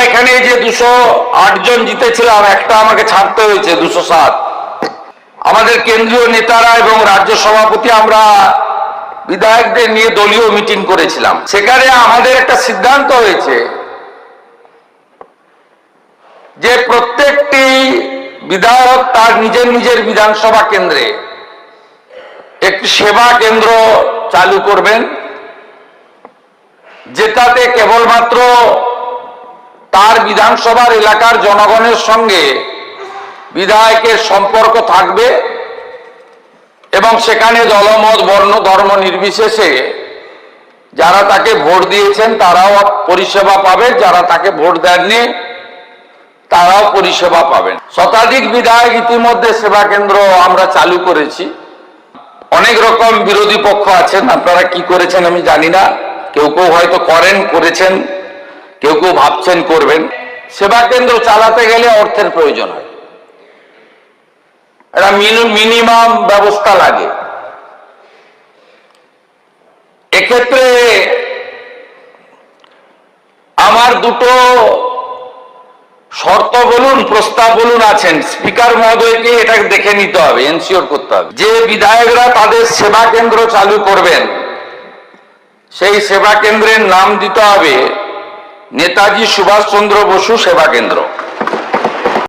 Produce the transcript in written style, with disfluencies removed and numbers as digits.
এখানে যে 208 জন জিতেছিলাম, একটা আমাকে ছাড়তে হয়েছে, 207। আমাদের কেন্দ্রীয় নেতারা এবং রাজ্য সভাপতি আমরা বিধায়কদের নিয়ে দলীয় মিটিং করেছিলাম। সেখানে আমাদের একটা সিদ্ধান্ত হয়েছে যে প্রত্যেকটি বিধায়ক তার নিজের নিজের বিধানসভা কেন্দ্রে একটি সেবা কেন্দ্র চালু করবেন, যেটাতে কেবলমাত্র তার বিধানসভার এলাকার জনগণের সঙ্গে বিধায়কের সম্পর্ক থাকবে এবং সেখানে দলমত বর্ণ ধর্ম নির্বিশেষে যারা তাকে ভোট দিয়েছেন তারাও পরিষেবা পাবে, যারা তাকে ভোট দেননি তারাও পরিষেবা পাবেন। শতাধিক বিধায়ক ইতিমধ্যে সেবা কেন্দ্র আমরা চালু করেছি। অনেক রকম বিরোধী পক্ষ আছেন, আপনারা কি করেছেন আমি জানি না, কেউ কেউ হয়তো করেছেন, কেউ কেউ ভাবছেন করবেন। সেবা কেন্দ্র চালাতে গেলে অর্থের প্রয়োজন হয়, একটা মিনিমাম ব্যবস্থা লাগে। এক্ষেত্রে আমার দুটো শর্ত বলুন, প্রস্তাব বলুন আছেন। স্পিকার মহোদয়কে এটা দেখে নিতে হবে, এনশিওর করতে হবে যে বিধায়করা তাদের সেবা কেন্দ্র চালু করবেন সেই সেবা কেন্দ্রের নাম দিতে হবে নেতাজি সুভাষচন্দ্র বসু সেবা কেন্দ্র।